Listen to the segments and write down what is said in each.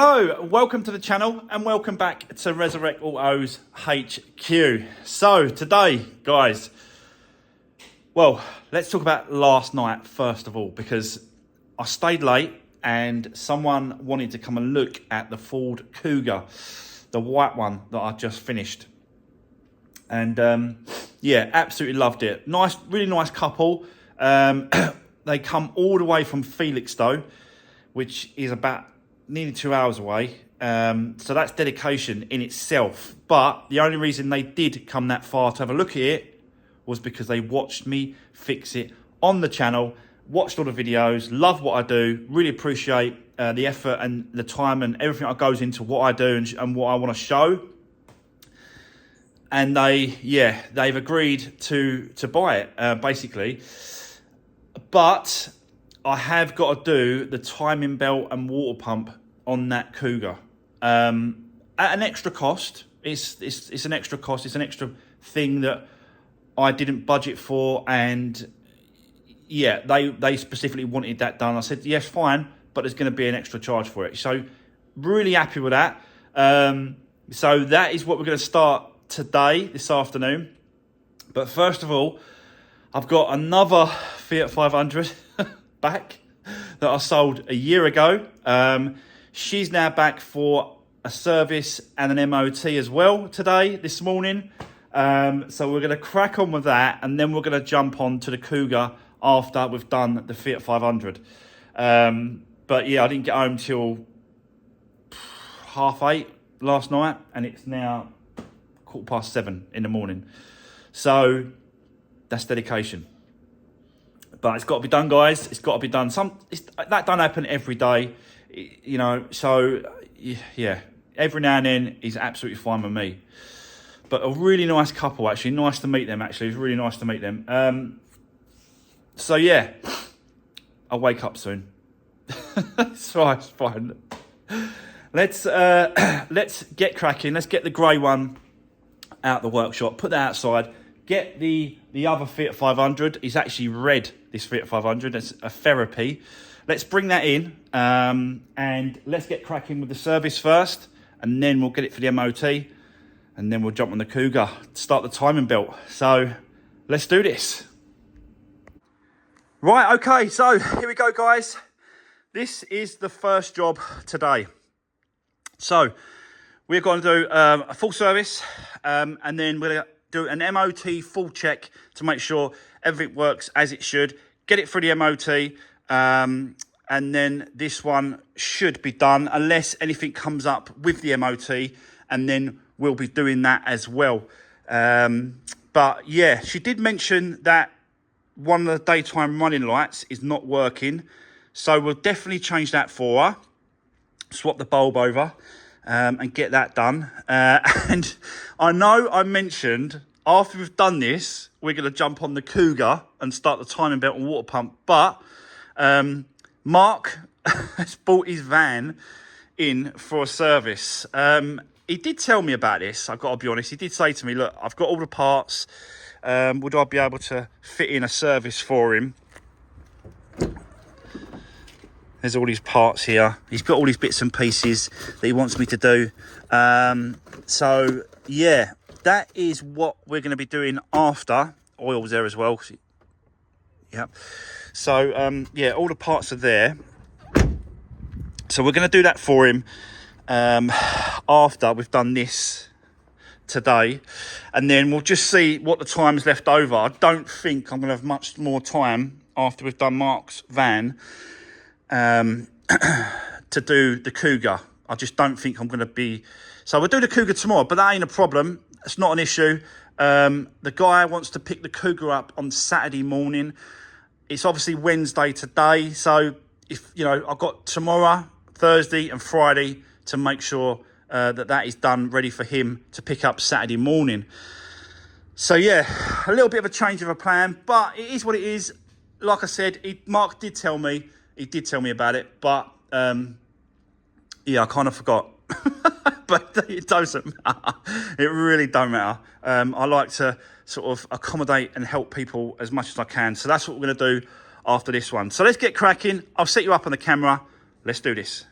Hello, welcome to the channel and welcome back to Resurwreck Autos HQ. So today, guys, well, let's talk about last night first of all, because I stayed late and someone wanted to come and look at the Ford Cougar, the white one that I just finished. And yeah, absolutely loved it. Nice, really nice couple. They come all the way from Felixstowe, which is about nearly 2 hours away. So that's dedication in itself. But the only reason they did come that far to have a look at it was because they watched me fix it on the channel, watched all the videos, love what I do, really appreciate the effort and the time and everything that goes into what I do and what I want to show. And they've agreed to buy it, basically. But I have got to do the timing belt and water pump on that Cougar at an extra cost. It's an extra cost. It's an extra thing that I didn't budget for, and yeah, they specifically wanted that done. I said yes, fine, but there's going to be an extra charge for it. So really happy with that. So that is what we're going to start today, this afternoon. But first of all, I've got another Fiat 500 back that I sold a year ago. She's now back for a service and an MOT as well this morning. So we're going to crack on with that, and then we're going to jump on to the Cougar after we've done the Fiat 500. But yeah, I didn't get home till 8:30 last night, and it's now 7:15 in the morning. So that's dedication. But it's got to be done, guys. It's got to be done. That don't happen every day, you know. So yeah, every now and then is absolutely fine with me. But a really nice couple, actually. Nice to meet them, actually. It was really nice to meet them. So yeah, I'll wake up soon. It's fine. Let's get cracking. Let's get the grey one out the workshop. Put that outside. Get the other Fiat 500. It's actually red, this Fiat 500. It's a therapy. Let's bring that in, and let's get cracking with the service first, and then we'll get it for the MOT, and then we'll jump on the Cougar, start the timing belt. So let's do this. Right, okay, so here we go, guys. This is the first job today. So we're going to do a full service, and then we're going to do an MOT full check to make sure everything works as it should. Get it through the MOT, and then this one should be done unless anything comes up with the MOT, and then we'll be doing that as well. But yeah, she did mention that one of the daytime running lights is not working, so we'll definitely change that for her. Swap the bulb over. And get that done. And I know I mentioned after we've done this, we're going to jump on the Cougar and start the timing belt and water pump. But Mark has bought his van in for a service. He did tell me about this, I've got to be honest. He did say to me, look, I've got all the parts. Would I be able to fit in a service for him? There's all these parts here. He's got all these bits and pieces that he wants me to do. So, yeah, that is what we're going to be doing after. Oil's there as well. Yep. So, yeah, all the parts are there. So we're going to do that for him after we've done this today. And then we'll just see what the time's left over. I don't think I'm going to have much more time after we've done Mark's van to do the Cougar. I just don't think I'm going to be... So we'll do the Cougar tomorrow, but that ain't a problem. It's not an issue. The guy wants to pick the Cougar up on Saturday morning. It's obviously Wednesday today, so if you know, I've got tomorrow, Thursday and Friday to make sure that is done, ready for him to pick up Saturday morning. So yeah, a little bit of a change of a plan, but it is what it is. Like I said, Mark did tell me about it, but yeah, I kind of forgot. But it doesn't matter. It really don't matter. I like to sort of accommodate and help people as much as I can. So that's what we're going to do after this one. So let's get cracking. I'll set you up on the camera. Let's do this.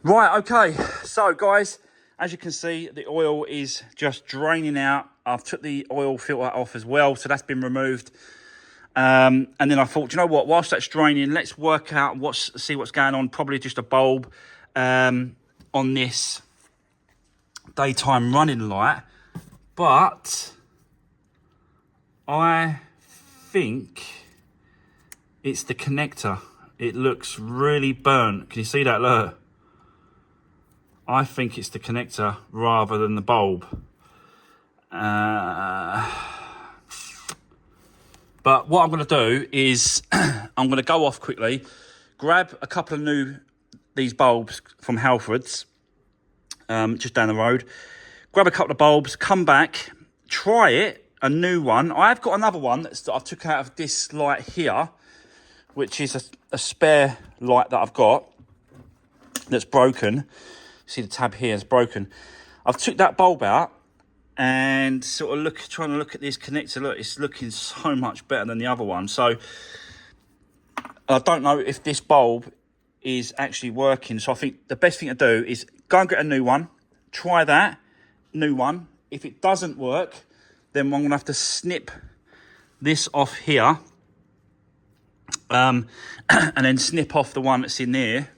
Right, okay. So, guys, as you can see, the oil is just draining out. I've took the oil filter off as well, so that's been removed. And then I thought, you know what? Whilst that's draining, let's work out see what's going on. Probably just a bulb on this daytime running light, but I think it's the connector. It looks really burnt. Can you see that? Look. I think it's the connector rather than the bulb. But what I'm going to do is I'm going to go off quickly, grab a couple of these bulbs from Halford's, just down the road. Grab a couple of bulbs, come back, try it, a new one. I've got another one that I took out of this light here, which is a spare light that I've got that's broken. See the tab here is broken. I've took that bulb out and sort of trying to look at this connector. Look, it's looking so much better than the other one. So I don't know if this bulb is actually working. So I think the best thing to do is go and get a new one. Try that new one. If it doesn't work, then I'm going to have to snip this off here. And then snip off the one that's in there.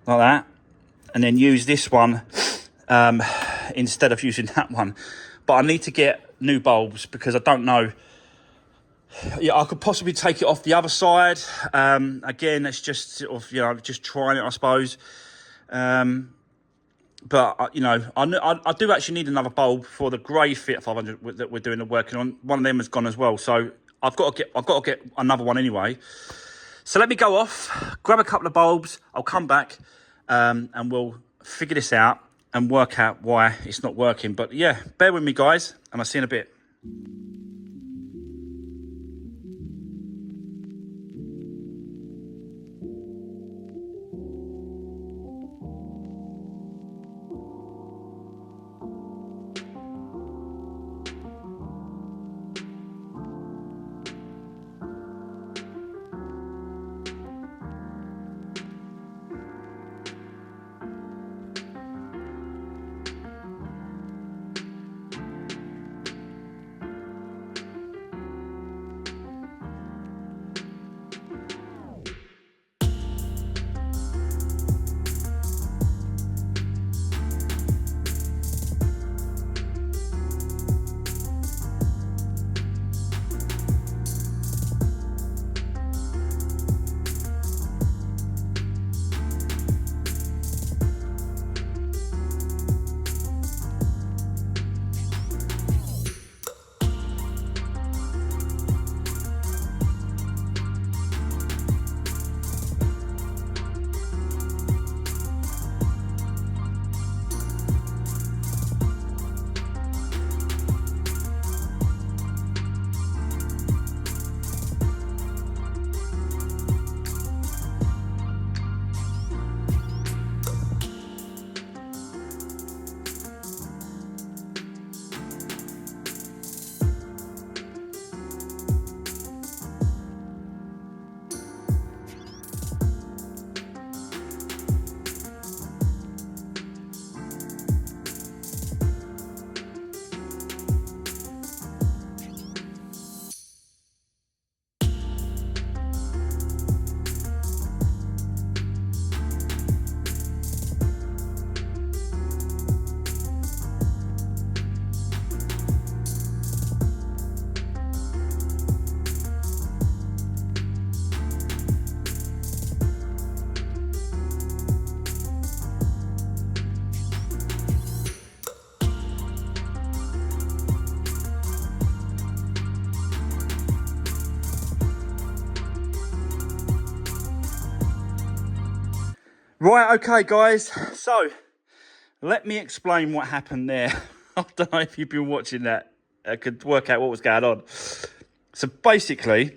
Like that, and then use this one instead of using that one. But I need to get new bulbs because I don't know. Yeah, I could possibly take it off the other side. Again, it's just sort of, just trying it, I suppose. But I do actually need another bulb for the grey Fiat 500 that we're doing the working on. One of them has gone as well, so I've got to get another one anyway. So let me go off, grab a couple of bulbs. I'll come back and we'll figure this out and work out why it's not working. But yeah, bear with me, guys, and I'll see you in a bit. Right, okay, guys. So, let me explain what happened there. I don't know if you've been watching that. I could work out what was going on. So, basically,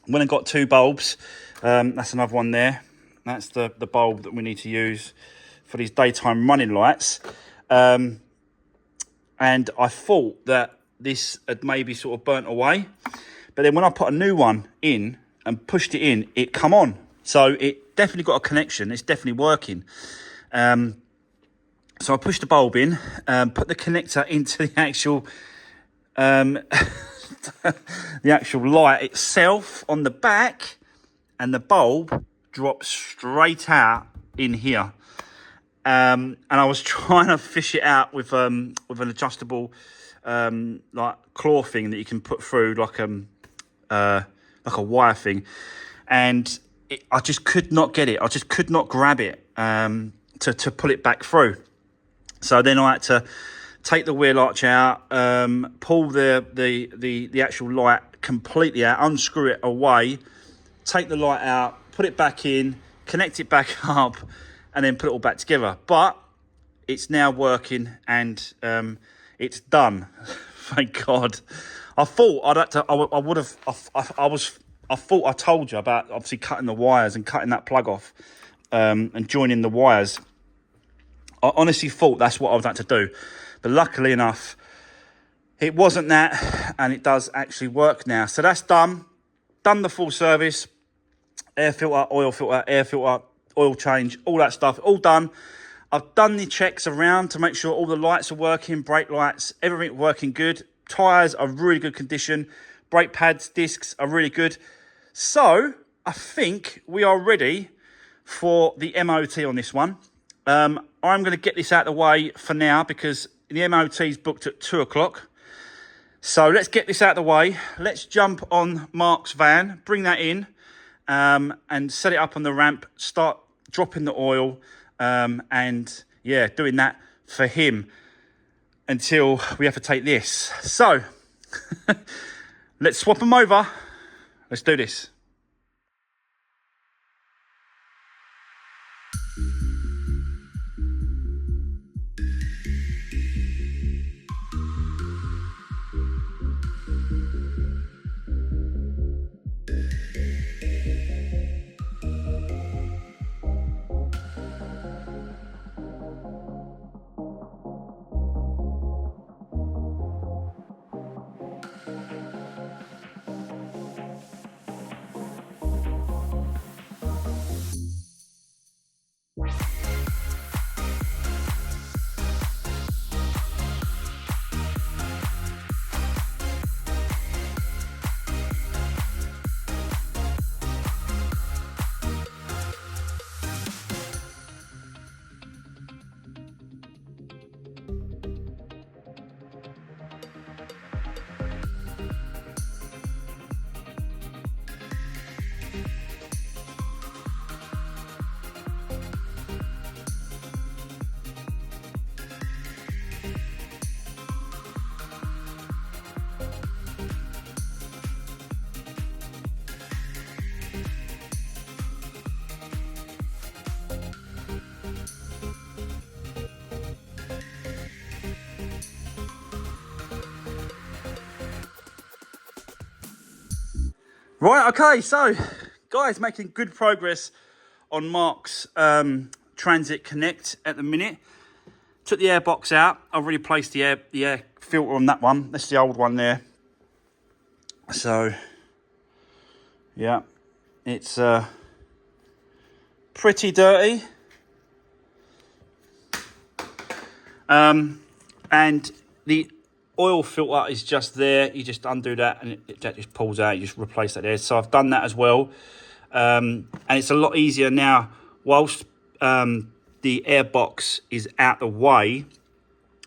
when I got two bulbs, that's another one there. That's the bulb that we need to use for these daytime running lights. And I thought that this had maybe sort of burnt away. But then when I put a new one in and pushed it in, it come on. So it definitely got a connection. It's definitely working. So I pushed the bulb in, put the connector into the actual the actual light itself on the back, and the bulb drops straight out in here. And I was trying to fish it out with an adjustable like claw thing that you can put through like a wire thing, and I just could not get it. I just could not grab it to pull it back through. So then I had to take the wheel arch out, pull the actual light completely out, unscrew it away, take the light out, put it back in, connect it back up, and then put it all back together. But it's now working, and it's done. Thank God. I thought I'd have to. I would have. I thought I told you about obviously cutting the wires and cutting that plug off, and joining the wires. I honestly thought that's what I was had to do, but luckily enough, it wasn't that, and it does actually work now. So that's done. Done the full service, air filter, oil change, all that stuff, all done. I've done the checks around to make sure all the lights are working, brake lights, everything working good. Tyres are really good condition. Brake pads, discs are really good. So I think we are ready for the MOT on this one. I'm going to get this out of the way for now because the MOT is booked at 2 o'clock. So let's get this out of the way. Let's jump on Mark's van, bring that in, and set it up on the ramp, start dropping the oil, and yeah, doing that for him until we have to take this. So let's swap them over. Let's do this. Right, okay, so guys, making good progress on Mark's Transit Connect at the minute. Took the air box out. I've already placed the air filter on that one. That's the old one there. So yeah, it's pretty dirty. And the oil filter is just there. You just undo that and that just pulls out. You just replace that there. So I've done that as well. And it's a lot easier now whilst the air box is out the way.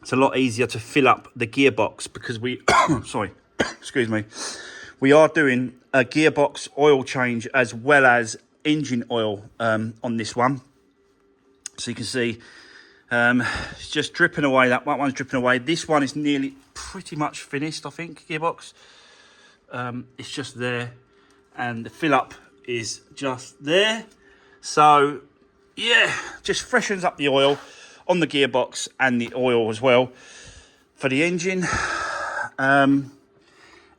It's a lot easier to fill up the gearbox because we, sorry, excuse me. We are doing a gearbox oil change as well as engine oil on this one. So you can see it's just dripping away. That one's dripping away. This one is nearly pretty much finished, I think, gearbox. It's just there. And the fill up is just there. So, yeah, just freshens up the oil on the gearbox and the oil as well for the engine. And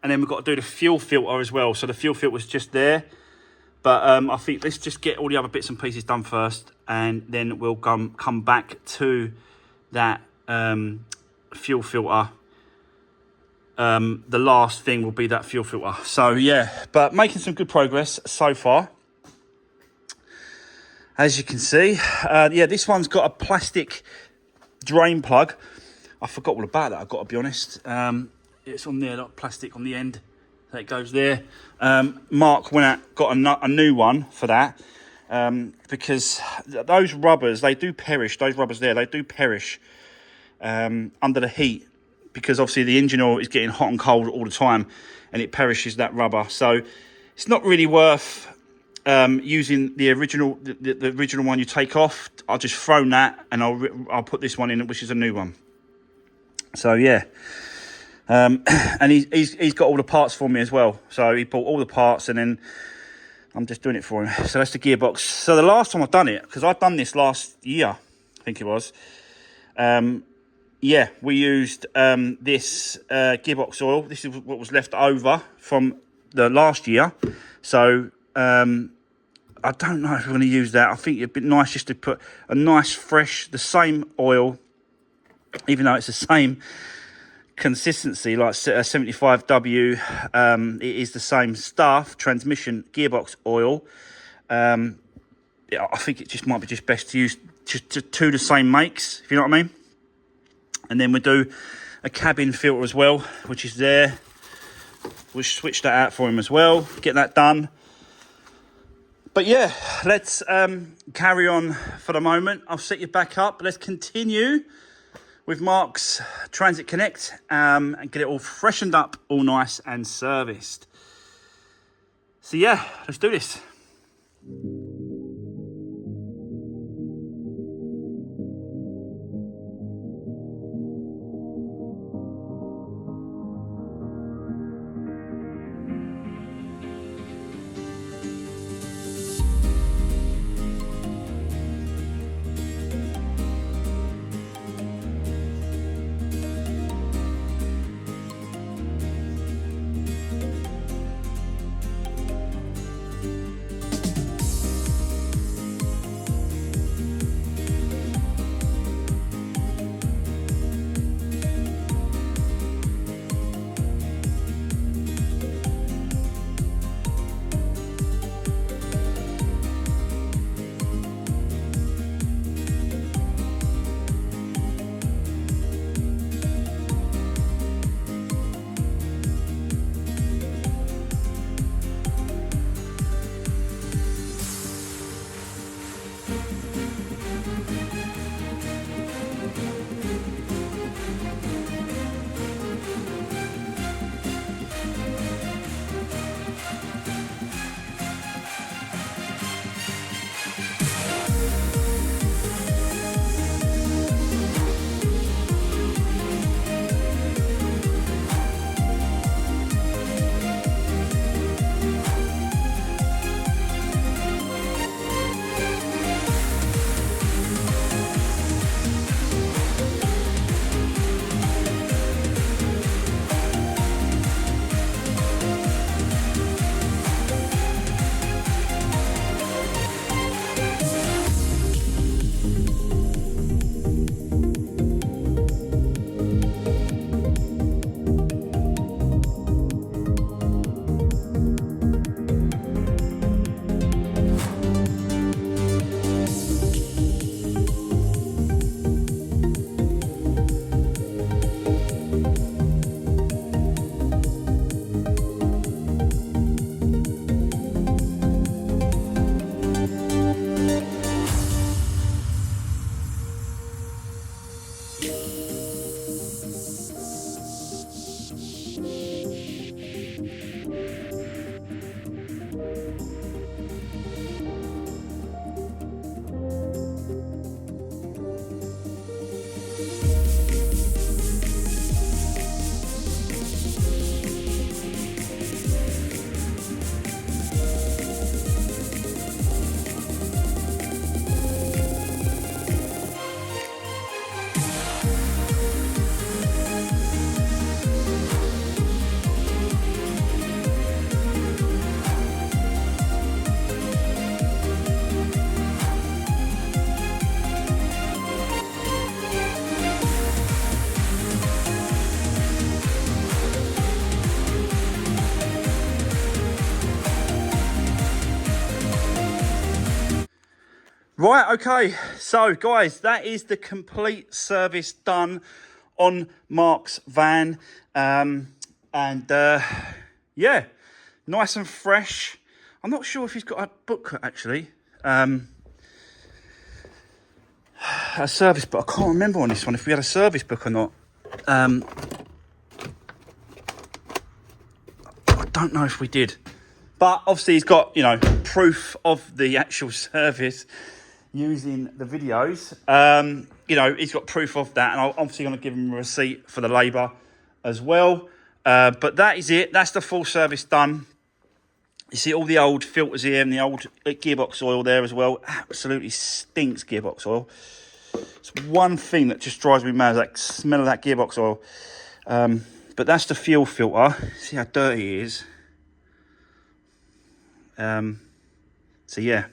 then we've got to do the fuel filter as well. So the fuel filter was just there. But I think let's just get all the other bits and pieces done first, and then we'll come back to that fuel filter. The last thing will be that fuel filter. So yeah, but making some good progress so far. as you can see. Yeah, this one's got a plastic drain plug. I forgot all about that, I've got to be honest. It's on there, like plastic on the end. So it goes there. Mark went out, got a new one for that. Because those rubbers, they do perish. Those rubbers there, they do perish under the heat. Because obviously the engine oil is getting hot and cold all the time. And it perishes that rubber. So it's not really worth using the original the original one you take off. I'll just throw that and I'll put this one in, which is a new one. So yeah, and he's got all the parts for me as well. So he bought all the parts and then I'm just doing it for him. So that's the gearbox. So the last time I've done it, because I've done this last year, I think it was. Yeah, we used this gearbox oil. This is what was left over from the last year. So I don't know if we're going to use that. I think it'd be nice just to put a nice fresh, the same oil, even though it's the same consistency, like 75W. It is the same stuff, transmission, gearbox oil. Yeah, I think it just might be just best to use two the same makes, if you know what I mean. And then we do a cabin filter as well, which is there. We'll switch that out for him as well, get that done. But yeah, let's carry on for the moment. I'll set you back up. Let's continue with Mark's Transit Connect and get it all freshened up, all nice and serviced. So yeah, let's do this. Right, okay. So, guys, that is the complete service done on Mark's van. Yeah, nice and fresh. I'm not sure if he's got a book, actually. A service book. I can't remember on this one if we had a service book or not. I don't know if we did. But obviously he's got, you know, proof of the actual service using the videos. You know, he's got proof of that. And I'm obviously going to give him a receipt for the labour as well. But that is it. That's the full service done. You see all the old filters here and the old gearbox oil there as well. Absolutely stinks gearbox oil. It's one thing that just drives me mad, that smell of that gearbox oil. But that's the fuel filter. See how dirty it is. So yeah,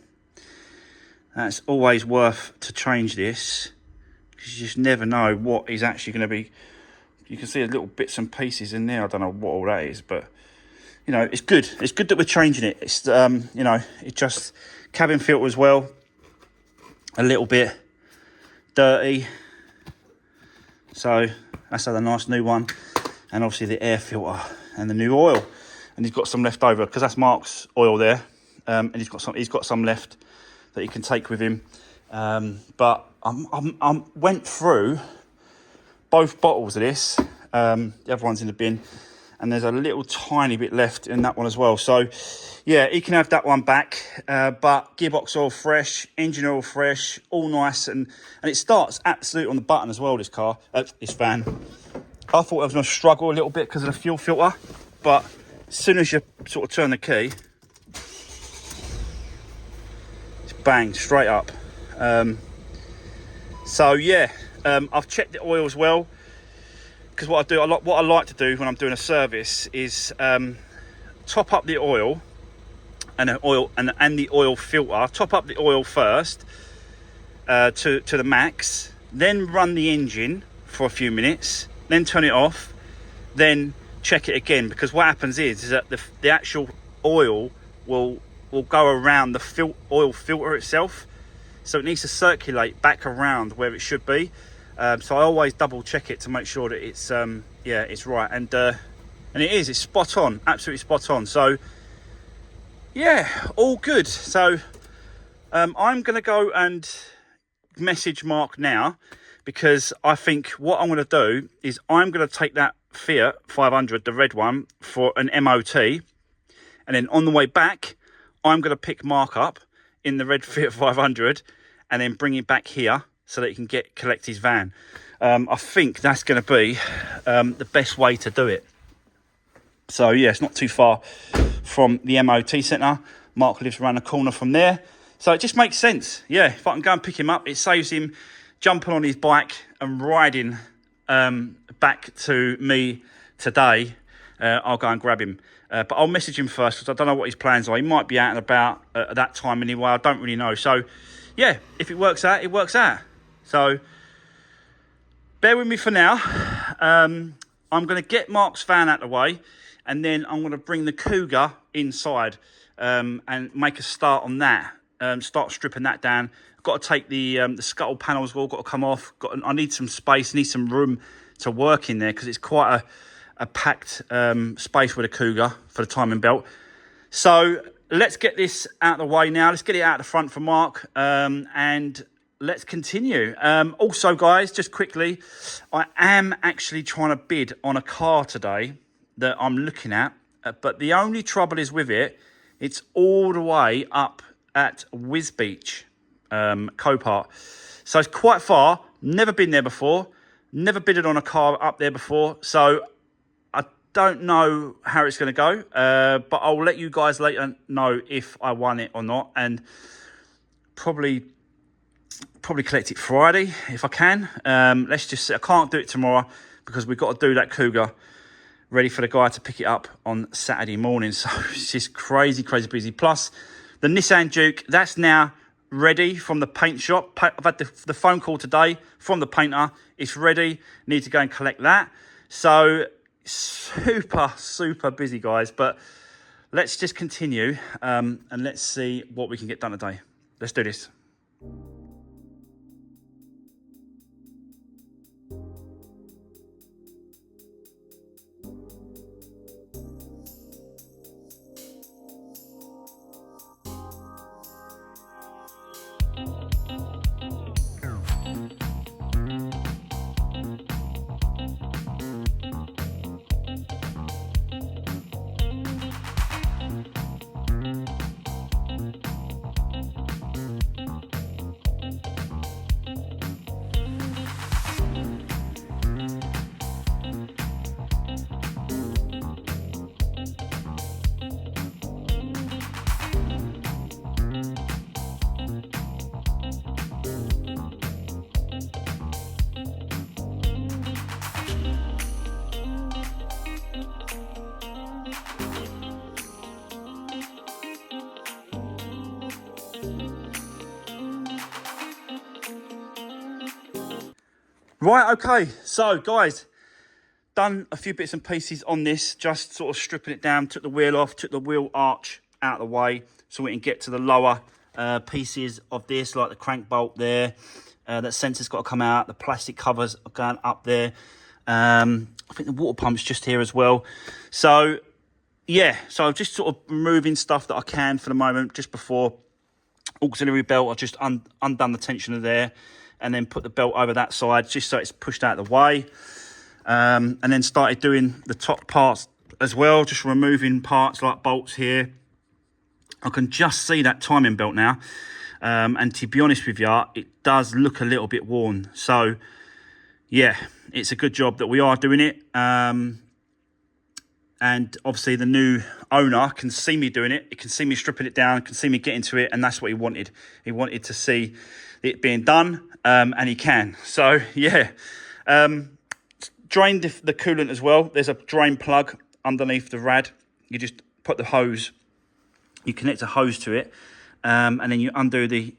that's always worth to change this, because you just never know what is actually going to be. You can see little bits and pieces in there. I don't know what all that is, but you know, it's good. It's good that we're changing it. It's you know, it just cabin filter as well, a little bit dirty. So that's a nice new one, and obviously the air filter and the new oil. And he's got some left over, because that's Mark's oil there, and he's got some left that he can take with him. But I went through both bottles of this. The other one's in the bin, and there's a little tiny bit left in that one as well. So yeah, he can have that one back. But gearbox oil fresh, engine oil fresh, all nice, and it starts absolutely on the button as well. This car, this van. I thought I was going to struggle a little bit because of the fuel filter, but as soon as you sort of turn the key, it's bang, straight up. So yeah, I've checked the oil as well, because what I like to do when I'm doing a service is top up the oil and the oil filter. Top up the oil first to the max, then run the engine for a few minutes, then turn it off, then check it again, because what happens is that the actual oil will go around the oil filter itself, so it needs to circulate back around where it should be. So I always double check it to make sure that it's yeah, it's right, and it's spot on, absolutely spot on. So yeah, all good. So I'm gonna go and message Mark now, because I think what I'm going to do is I'm going to take that Fiat 500, the red one, for an MOT, and then on the way back I'm going to pick Mark up in the red Fiat 500 and then bring it back here so that he can collect his van. I think that's going to be the best way to do it. So yeah, it's not too far from the MOT centre. Mark lives around the corner from there, so it just makes sense. Yeah, if I can go and pick him up, it saves him jumping on his bike and riding back to me today. I'll go and grab him. But I'll message him first, because I don't know what his plans are. He might be out and about at that time anyway. I don't really know. So, yeah, if it works out, it works out. So, bear with me for now. I'm going to get Mark's van out of the way, and then I'm going to bring the Cougar inside and make a start on that. Start stripping that down. Got to take the scuttle panels, all got to come off. I need some space, need some room to work in there, because it's quite a packed space with a Cougar for the timing belt. So let's get this out of the way now. Let's get it out the front for Mark, and let's continue. Also, guys, just quickly, I am actually trying to bid on a car today that I'm looking at, but the only trouble is with it, it's all the way up at Wisbeach. Copart, so it's quite far. Never been there before, never bidded on a car up there before, so I don't know how it's going to go, but I'll let you guys later know if I won it or not, and probably collect it Friday if I can. Let's just see. I can't do it tomorrow because we've got to do that Cougar ready for the guy to pick it up on Saturday morning, so it's just crazy busy. Plus the Nissan Duke, that's now ready from the paint shop. I've had the phone call today from the painter. It's ready. Need to go and collect that. So super busy, guys. But let's just continue and let's see what we can get done today. Let's do this. Right, okay, so guys, done a few bits and pieces on this, just sort of stripping it down, took the wheel off, took the wheel arch out of the way so we can get to the lower pieces of this, like the crank bolt there. That sensor's got to come out, the plastic covers are going up there. I think the water pump's just here as well. So, yeah, so I'm just sort of removing stuff that I can for the moment, just before auxiliary belt. I've just undone the tensioner there, and then put the belt over that side just so it's pushed out of the way. And then started doing the top parts as well, just removing parts like bolts here. I can just see that timing belt now. And to be honest with you, it does look a little bit worn. So, yeah, it's a good job that we are doing it. And obviously the new owner can see me doing it. He can see me stripping it down, can see me getting to it, and that's what he wanted. He wanted to see it being done, and he can. So, yeah. Drained the coolant as well. There's a drain plug underneath the rad. You just put the hose, you connect a hose to it, and then you undo the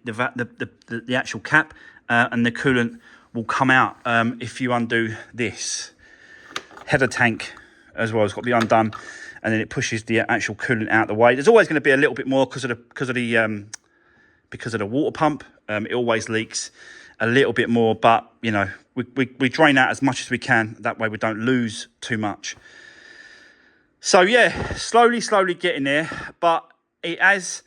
actual cap, and the coolant will come out if you undo this. Header tank as well, it's got to be undone, and then it pushes the actual coolant out the way. There's always going to be a little bit more because of the water pump. It always leaks a little bit more, but you know, we drain out as much as we can. That way we don't lose too much. So yeah, slowly getting there, but it has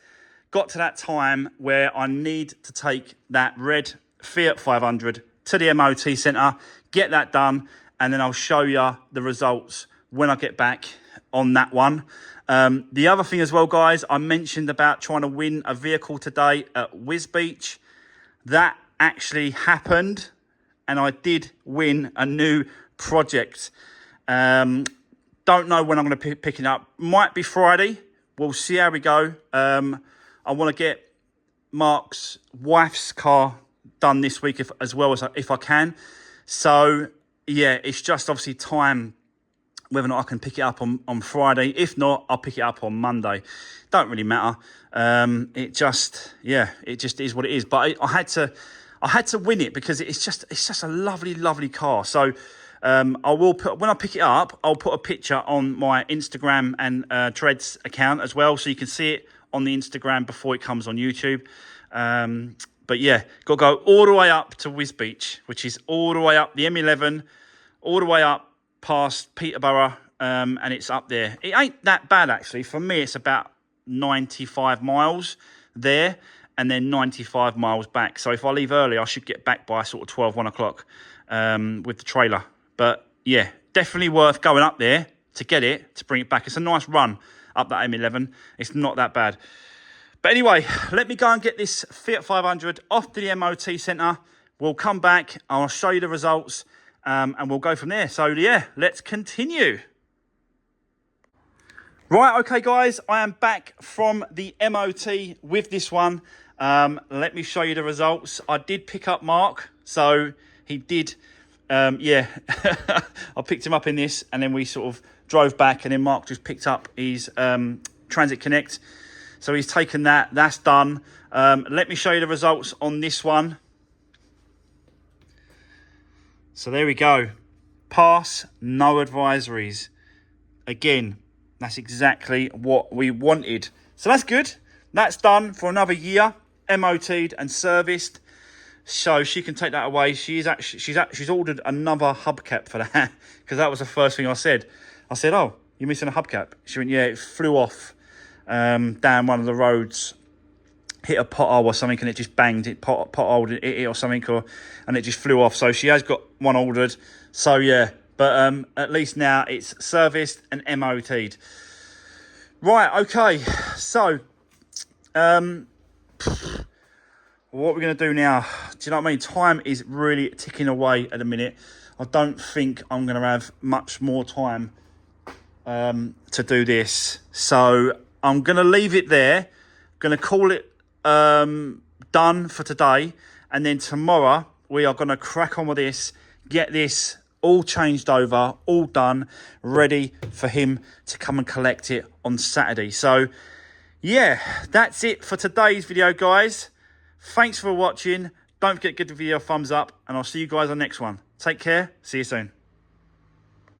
got to that time where I need to take that red Fiat 500 to the MOT centre, get that done, and then I'll show you the results when I get back on that one. The other thing as well, guys, I mentioned about trying to win a vehicle today at Whiz Beach. That actually happened, and I did win a new project. Don't know when I'm going to pick it up. Might be Friday. We'll see how we go. I want to get Mark's wife's car done this week as well as if I can. So, yeah, it's just obviously time whether or not I can pick it up on Friday. If not, I'll pick it up on Monday. Don't really matter. It just is what it is. But I had to win it because it's just a lovely car. So I will put, when I pick it up, I'll put a picture on my Instagram and Treads account as well, so you can see it on the Instagram before it comes on YouTube. But yeah, got to go all the way up to Whiz Beach, which is all the way up the M11, all the way up past Peterborough, and it's up there. It ain't that bad, actually. For me, it's about 95 miles there and then 95 miles back. So if I leave early, I should get back by sort of 12, 1 o'clock with the trailer. But yeah, definitely worth going up there to get it, to bring it back. It's a nice run up that M11. It's not that bad. But anyway, let me go and get this Fiat 500 off to the MOT centre. We'll come back, I'll show you the results, and we'll go from there. So yeah, let's continue. Right, okay guys, I am back from the MOT with this one. Let me show you the results. I did pick up Mark, so he did, I picked him up in this, and then we sort of drove back, and then Mark just picked up his Transit Connect. So he's taken that, that's done. Let me show you the results on this one. So there we go. Pass, no advisories. Again, that's exactly what we wanted. So that's good. That's done for another year. MOT'd and serviced, so she can take that away. She's ordered another hubcap for that, because that was the first thing I said. I said, oh, you're missing a hubcap. She went, yeah, it flew off down one of the roads, hit a pothole or something, and it just banged, it potholed it or something, and it just flew off. So she has got one ordered. So yeah, but at least now it's serviced and MOT'd. Right, okay, so what we're going to do now, do you know what I mean? Time is really ticking away at the minute. I don't think I'm going to have much more time to do this. So I'm going to leave it there. Going to call it done for today. And then tomorrow we are going to crack on with this, get this all changed over, all done, ready for him to come and collect it on Saturday. So yeah, that's it for today's video, guys. Thanks for watching. Don't forget to give the video a thumbs up, and I'll see you guys on the next one. Take care. See you soon.